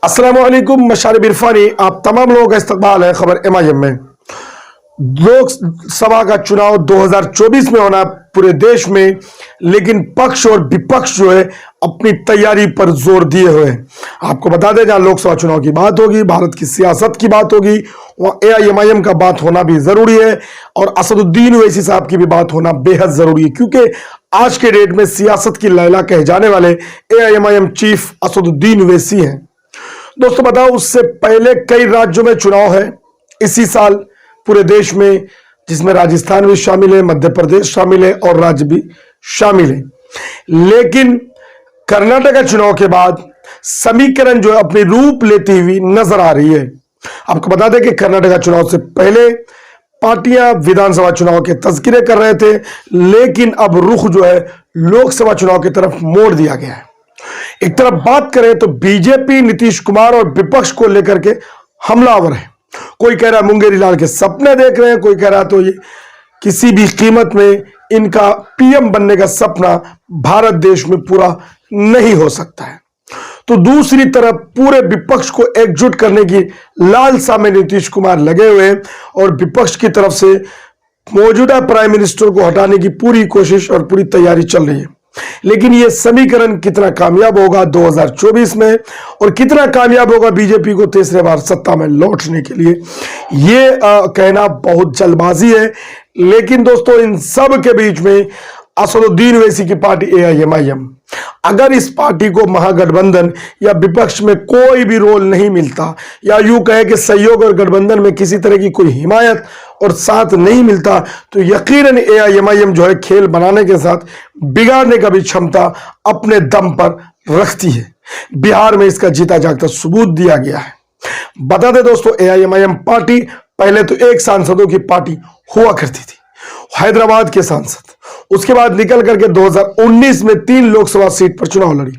अस्सलाम वालेकुम, मैं शारिब इरफानी। आप तमाम लोगों का इस्तकबाल है खबर MIM में। लोकसभा का चुनाव 2024 में होना पूरे देश में, लेकिन पक्ष और विपक्ष जो है अपनी तैयारी पर जोर दिए हुए हैं। आपको बता दें, जहां लोकसभा चुनाव की बात होगी, भारत की सियासत की बात होगी, वहां AIMIM का बात होना भी जरूरी है और असदुद्दीन ओवैसी साहब की भी बात होना बेहद जरूरी है, क्योंकि आज के डेट में सियासत की लैला कहे जाने वाले AIMIM चीफ असदुद्दीन ओवैसी हैं। दोस्तों बताओ, उससे पहले कई राज्यों में चुनाव है इसी साल पूरे देश में, जिसमें राजस्थान भी शामिल है, मध्य प्रदेश शामिल है और राज्य भी शामिल है। लेकिन कर्नाटक चुनाव के बाद समीकरण जो है अपनी रूप लेती हुई नजर आ रही है। आपको बता दें कि कर्नाटक चुनाव से पहले पार्टियां विधानसभा चुनाव के तज़किरे कर रहे थे, लेकिन अब रुख जो है लोकसभा चुनाव की तरफ मोड़ दिया गया है। एक तरफ बात करें तो बीजेपी नीतीश कुमार और विपक्ष को लेकर के हमलावर है। कोई कह रहा है मुंगेरी लाल के सपने देख रहे हैं, कोई कह रहा है तो ये किसी भी कीमत में इनका PM बनने का सपना भारत देश में पूरा नहीं हो सकता है। तो दूसरी तरफ पूरे विपक्ष को एकजुट करने की लालसा में नीतीश कुमार लगे हुए हैं और विपक्ष की तरफ से मौजूदा प्राइम मिनिस्टर को हटाने की पूरी कोशिश और पूरी तैयारी चल रही है। लेकिन यह समीकरण कितना कामयाब होगा 2024 में और कितना कामयाब होगा बीजेपी को तीसरे बार सत्ता में लौटने के लिए, यह कहना बहुत जल्दबाजी है। लेकिन दोस्तों, इन सब के बीच में असदुद्दीन ओवैसी की पार्टी AIMIM, अगर इस पार्टी को महागठबंधन या विपक्ष में कोई भी रोल नहीं मिलता, या यूं कहे कि सहयोग और गठबंधन में किसी तरह की कोई हिमायत और साथ नहीं मिलता, तो यकीनन AIMIM जो है खेल बनाने के साथ बिगाड़ने का भी क्षमता अपने दम पर रखती है। बिहार में इसका जीता जागता सबूत दिया गया है। बता दें दोस्तों, AIMIM पार्टी पहले तो एक सांसदों की पार्टी हुआ करती थी, हैदराबाद के सांसद। उसके बाद निकल करके 2019 में 3 लोकसभा सीट पर चुनाव लड़ी।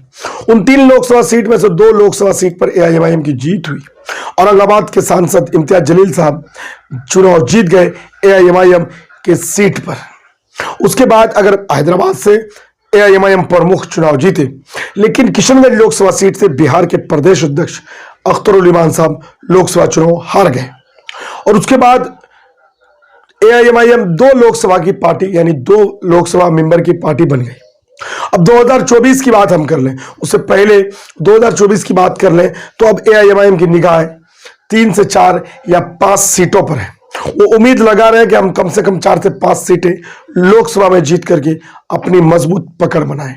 उन 3 लोकसभा सीट में से 2 लोकसभा सीट पर AIMIM की जीत हुई। औरंगाबाद के सांसद इम्तियाज जलील साहब चुनाव जीत गए AIMIM के सीट पर। उसके बाद अगर हैदराबाद से AIMIM प्रमुख चुनाव जीते, लेकिन किशनगंज लोकसभा सीट से बिहार के प्रदेश अध्यक्ष अख्तरुल इमान साहब लोकसभा चुनाव हार गए। और उसके बाद AIMIM 2 लोकसभा की पार्टी, यानी 2 लोकसभा मेंबर की पार्टी बन गई। अब 2024 की बात हम कर लें, उससे पहले 2024 की बात कर लें, तो अब AIMIM की निगाह 3 से 4 या 5 सीटों पर है। वो उम्मीद लगा रहे हैं कि हम कम से कम 4 से 5 सीटें लोकसभा में जीत करके अपनी मजबूत पकड़ बनाएं।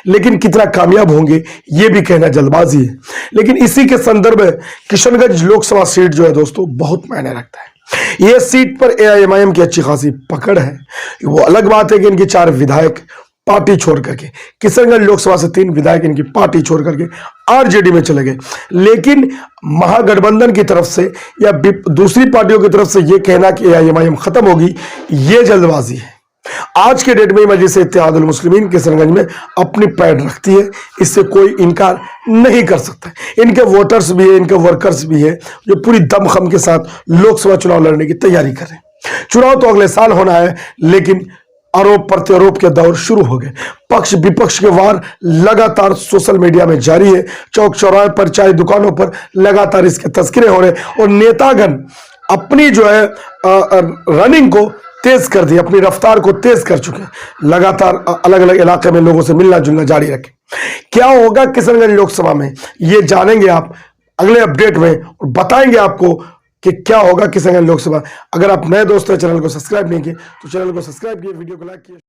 लेकिन कितना कामयाब होंगे ये भी कहना जल्दबाजी है। लेकिन इसी के संदर्भ में किशनगंज लोकसभा सीट जो है दोस्तों बहुत मायने रखता है। यह सीट पर AIMIM की अच्छी खासी पकड़ है। वो अलग बात है कि इनके 4 विधायक पार्टी छोड़ करके, किशनगंज लोकसभा से 3 विधायक इनकी पार्टी छोड़ करके RJD में चले गए। लेकिन महागठबंधन की तरफ से या दूसरी पार्टियों की तरफ से यह कहना कि AIMIM खत्म होगी, यह जल्दबाजी है। आज के डेट में मजलिस इत्तेहादुल मुस्लिमीन किशनगंज में अपनी पैड रखती है, इससे कोई इनकार नहीं कर सकता। इनके वोटर्स भी है, इनके वर्कर्स भी है, जो पूरी दमखम के साथ लोकसभा चुनाव लड़ने की तैयारी कर रहे हैं। चुनाव तो अगले साल होना है, लेकिन आरोप प्रत्यारोप के दौर शुरू हो गए। पक्ष विपक्ष के वार लगातार सोशल मीडिया में जारी है। चौक चौराहे पर, चाय दुकानों पर लगातार इसके तस्करे हो रहे और नेतागण अपनी जो है रनिंग को तेज कर दी, अपनी रफ्तार को तेज कर चुके हैं। लगातार अलग अलग इलाके में लोगों से मिलना जुलना जारी रखें। क्या होगा किशनगंज लोकसभा में, ये जानेंगे आप अगले अपडेट में और बताएंगे आपको कि क्या होगा किशनगंज लोकसभा। अगर आप नए दोस्त हैं, चैनल को सब्सक्राइब नहीं किए तो चैनल को सब्सक्राइब किए, वीडियो को लाइक किए।